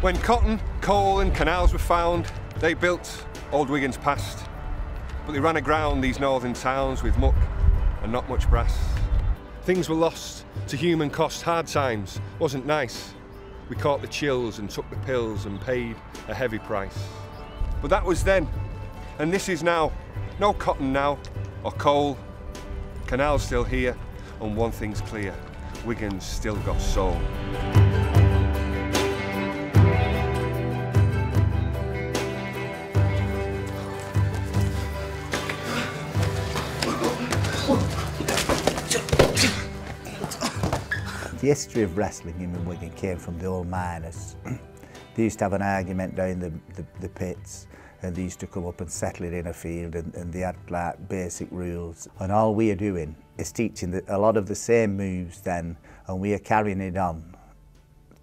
When cotton, coal and canals were found, they built old Wigan's past. But they ran aground these northern towns with muck and not much brass. Things were lost to human cost, hard times wasn't nice. We caught the chills and took the pills and paid a heavy price. But that was then, and this is now. No cotton now, or coal. Canal's still here, and one thing's clear, Wigan's still got soul. The history of wrestling in Wigan came from the old miners. They used to have an argument down the pits, and they used to come up and settle it in a field, and they had like basic rules. And all we are doing is teaching a lot of the same moves then, and we are carrying it on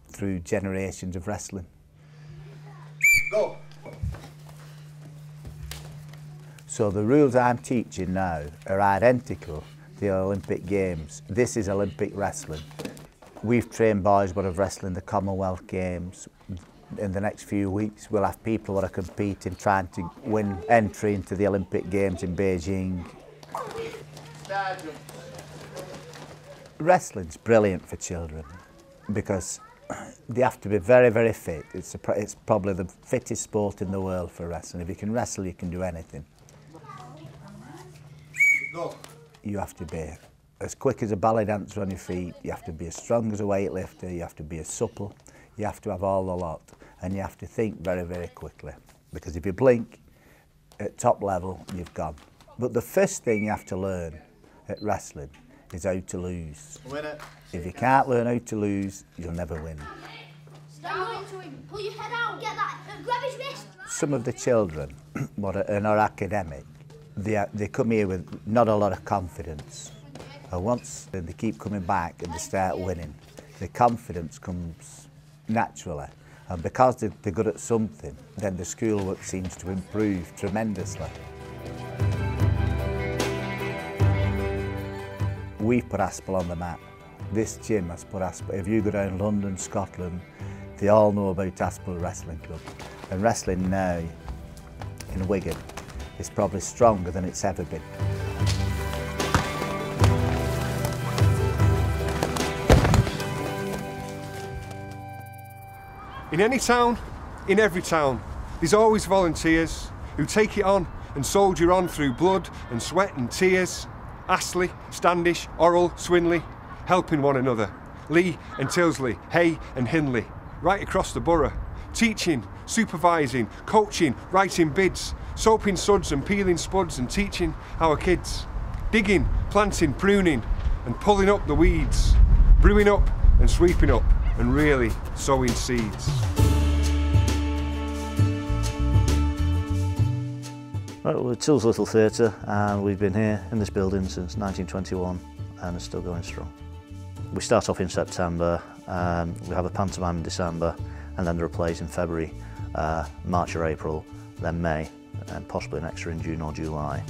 through generations of wrestling. Go! So the rules I'm teaching now are identical to the Olympic Games. This is Olympic wrestling. We've trained boys that have wrestled in the Commonwealth Games. In the next few weeks, we'll have people that are competing, trying to win entry into the Olympic Games in Beijing. Wrestling's brilliant for children because they have to be very, very fit. It's probably the fittest sport in the world for wrestling. If you can wrestle, you can do anything. Go. You have to be as quick as a ballet dancer on your feet, you have to be as strong as a weightlifter, you have to be as supple, you have to have all the lot, and you have to think very, very quickly. Because if you blink at top level, you've gone. But the first thing you have to learn at wrestling is how to lose. Win it. If you can't learn how to lose, you'll never win. Stand into him, pull your head out, get that, grab his wrist. Some of the children are academic. They come here with not a lot of confidence. And once they keep coming back and they start winning, the confidence comes naturally. And because they're good at something, then the schoolwork seems to improve tremendously. We've put Aspel on the map. This gym has put Aspel. If you go down London, Scotland, they all know about Aspel Wrestling Club. And wrestling now in Wigan is probably stronger than it's ever been. In any town, in every town, there's always volunteers who take it on and soldier on through blood and sweat and tears. Astley, Standish, Orrell, Swinley, helping one another. Lee and Tilsley, Hay and Hindley, right across the borough. Teaching, supervising, coaching, writing bids, soaping suds and peeling spuds and teaching our kids. Digging, planting, pruning and pulling up the weeds. Brewing up and sweeping up and really sowing seeds. Right, we're Tills Little Theatre and we've been here in this building since 1921 and it's still going strong. We start off in September, we have a pantomime in December and then there are plays in February, March or April, then May and possibly an extra in June or July.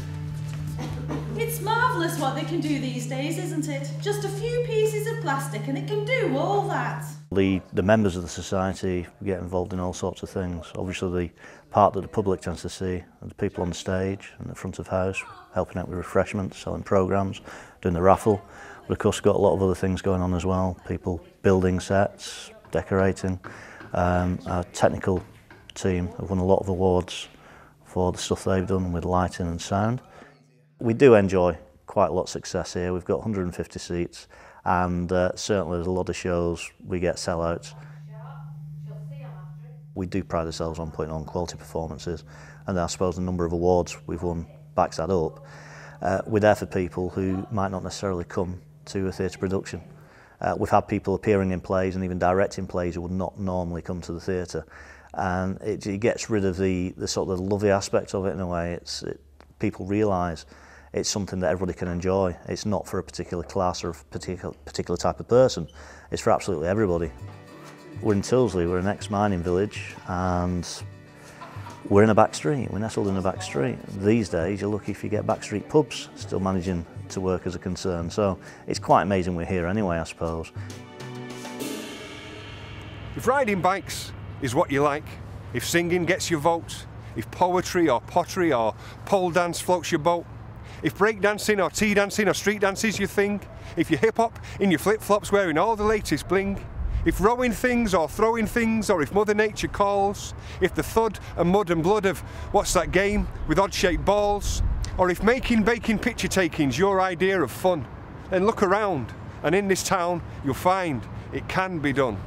It's marvellous what they can do these days, isn't it? Just a few pieces of plastic and it can do all that. The members of the society get involved in all sorts of things. Obviously the part that the public tends to see are the people on the stage and the front of house, helping out with refreshments, selling programmes, doing the raffle. But of course we've got a lot of other things going on as well, people building sets, decorating. Our technical team have won a lot of awards for the stuff they've done with lighting and sound. We do enjoy quite a lot of success here. We've got 150 seats and certainly there's a lot of shows we get sellouts. We do pride ourselves on putting on quality performances and I suppose the number of awards we've won backs that up. We're there for people who might not necessarily come to a theatre production. We've had people appearing in plays and even directing plays who would not normally come to the theatre, and it gets rid of the sort of the lovely aspect of it in a way. People realise it's something that everybody can enjoy. It's not for a particular class or a particular type of person. It's for absolutely everybody. We're in Tilsley, we're an ex-mining village, and we're in a back street. We're nestled in a back street. These days, you're lucky if you get back street pubs still managing to work as a concern. So it's quite amazing we're here anyway, I suppose. If riding bikes is what you like, if singing gets your vote, if poetry or pottery or pole dance floats your boat, if breakdancing or tea dancing or street dance is your thing, if you hip-hop in your flip-flops wearing all the latest bling, if rowing things or throwing things, or if Mother Nature calls, if the thud and mud and blood of what's that game with odd-shaped balls, or if making baking picture taking's your idea of fun, then look around, and in this town you'll find it can be done.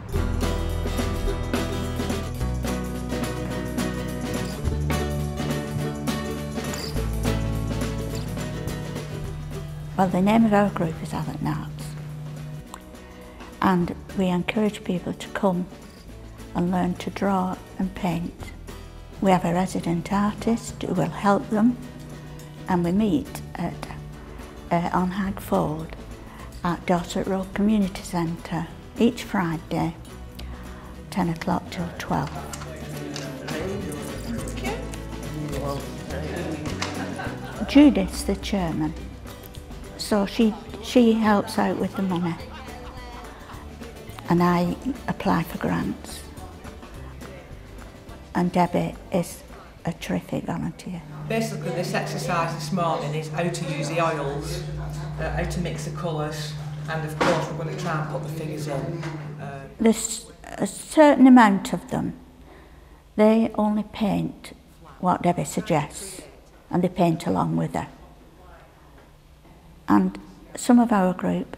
Well, the name of our group is Alec Arts, and we encourage people to come and learn to draw and paint. We have a resident artist who will help them, and we meet on Hag Fold at Dorset Road Community Centre each Friday, 10 o'clock till 12. Judith's the chairman. So she helps out with the money, and I apply for grants. And Debbie is a terrific volunteer. Basically, this exercise this morning is how to use the oils, how to mix the colours, and of course we're going to try and put the figures in. There's a certain amount of them. They only paint what Debbie suggests, and they paint along with her. And some of our group,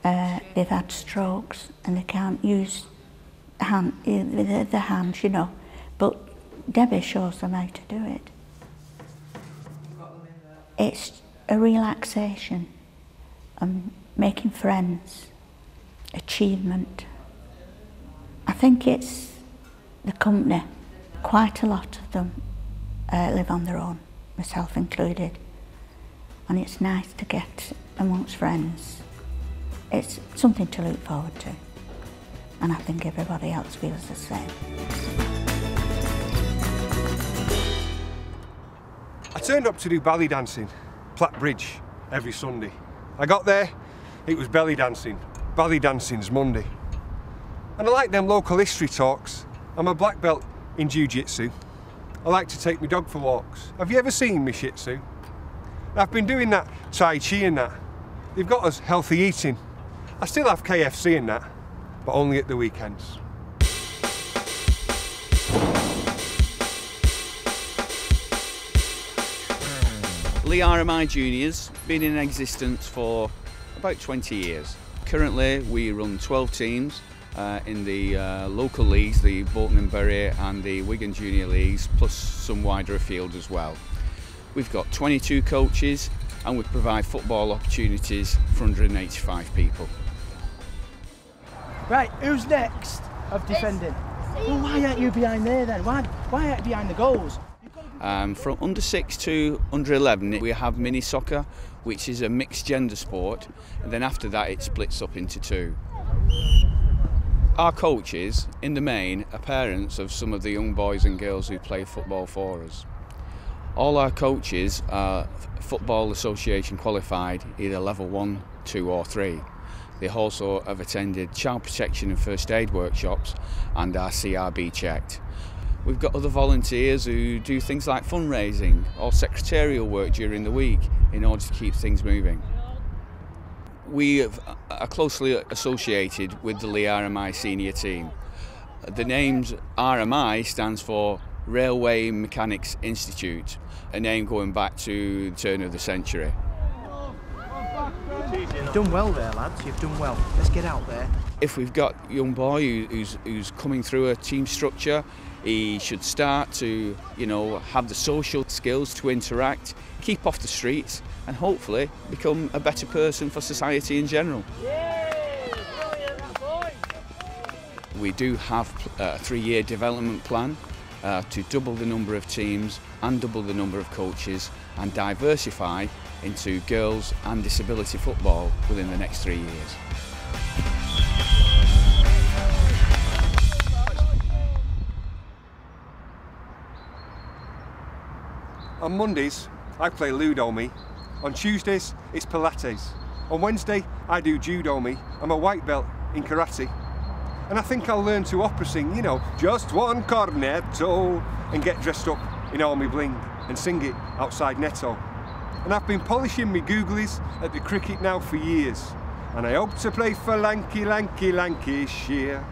they've had strokes and they can't use the hands, you know, but Debbie shows them how to do it. It's a relaxation, making friends, achievement. I think it's the company. Quite a lot of them live on their own, myself included. And it's nice to get amongst friends. It's something to look forward to, and I think everybody else feels the same. I turned up to do belly dancing, Platt Bridge, every Sunday. I got there, it was belly dancing. Belly dancing's Monday. And I like them local history talks. I'm a black belt in jiu-jitsu. I like to take my dog for walks. Have you ever seen me shih tzu? I've been doing that Tai Chi and that. They've got us healthy eating. I still have KFC and that, but only at the weekends. Lee RMI Juniors been in existence for about 20 years. Currently we run 12 teams in the local leagues, the Bolton and Bury and the Wigan Junior Leagues, plus some wider afield as well. We've got 22 coaches and we provide football opportunities for 185 people. Right, who's next of defending? Well, why aren't you behind there then? Why aren't you behind the goals? From under 6 to under 11 we have mini soccer, which is a mixed gender sport, and then after that it splits up into 2. Our coaches, in the main, are parents of some of the young boys and girls who play football for us. All our coaches are Football Association qualified, either level 1, 2 or 3. They also have attended child protection and first aid workshops and are CRB checked. We've got other volunteers who do things like fundraising or secretarial work during the week in order to keep things moving. We are closely associated with the Lee RMI senior team. The name RMI stands for Railway Mechanics Institute, a name going back to the turn of the century. You've done well there, lads, you've done well. Let's get out there. If we've got a young boy who's coming through a team structure, he should start to, have the social skills to interact, keep off the streets, and hopefully become a better person for society in general. We do have a 3-year development plan to double the number of teams and double the number of coaches and diversify into girls and disability football within the next 3 years. On Mondays, I play Ludo Me. On Tuesdays, it's Pilates. On Wednesday, I do Judo Me. I'm a white belt in karate. And I think I'll learn to opera sing, you know, just one cornetto, and get dressed up in all my bling and sing it outside Netto. And I've been polishing me googlies at the cricket now for years, and I hope to play for Lancashire.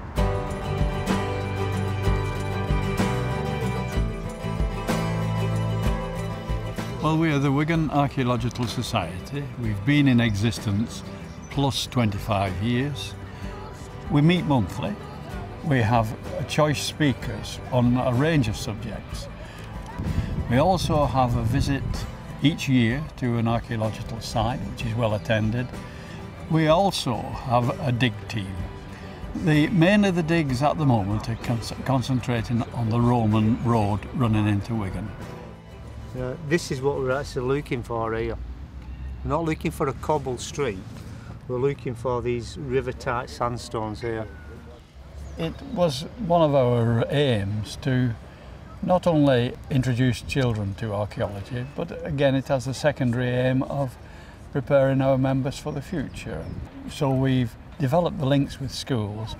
Well, we are the Wigan Archaeological Society. We've been in existence plus 25 years. We meet monthly. We have choice speakers on a range of subjects. We also have a visit each year to an archaeological site, which is well attended. We also have a dig team. Mainly the digs at the moment are concentrating on the Roman road running into Wigan. This is what we're actually looking for here. We're not looking for a cobbled street, we're looking for these river-type sandstones here. It was one of our aims to not only introduce children to archaeology, but again it has a secondary aim of preparing our members for the future. So we've developed the links with schools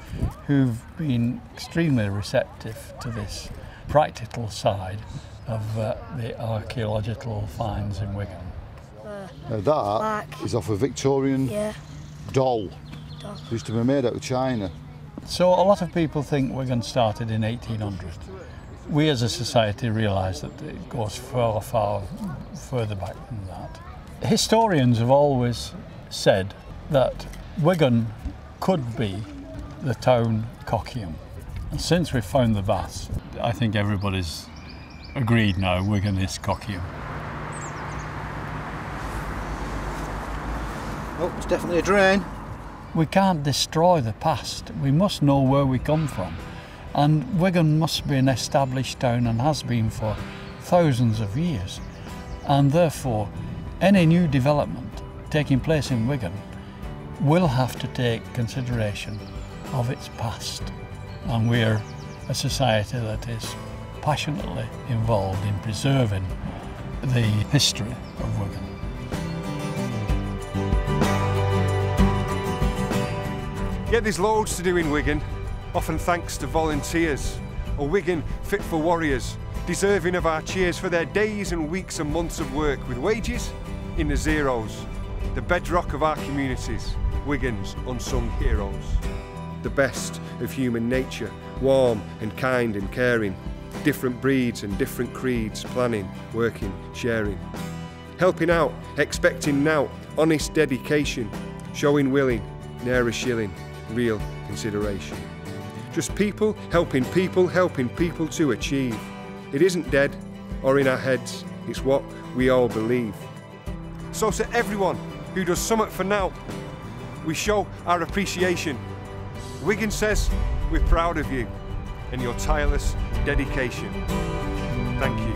who've been extremely receptive to this practical side of the archaeological finds in Wigan. That is off a Victorian doll. It used to be made out of China. So a lot of people think Wigan started in 1800. We as a society realise that it goes far, far further back than that. Historians have always said that Wigan could be the town Coccium. And since we've found the baths, I think everybody's agreed now Wigan is Coccium. Oh, it's definitely a drain. We can't destroy the past. We must know where we come from. And Wigan must be an established town and has been for thousands of years. And therefore, any new development taking place in Wigan will have to take consideration of its past. And we're a society that is passionately involved in preserving the history of Wigan. Yet there's loads to do in Wigan, often thanks to volunteers, or Wigan fit for warriors, deserving of our cheers for their days and weeks and months of work with wages in the zeros, the bedrock of our communities, Wigan's unsung heroes. The best of human nature, warm and kind and caring, different breeds and different creeds, planning, working, sharing. Helping out, expecting now, honest dedication, showing willing, ne'er a shilling, real consideration. Just people helping people to achieve. It isn't dead or in our heads, it's what we all believe. So to everyone who does something for now, we show our appreciation. Wigan says we're proud of you and your tireless dedication. Thank you.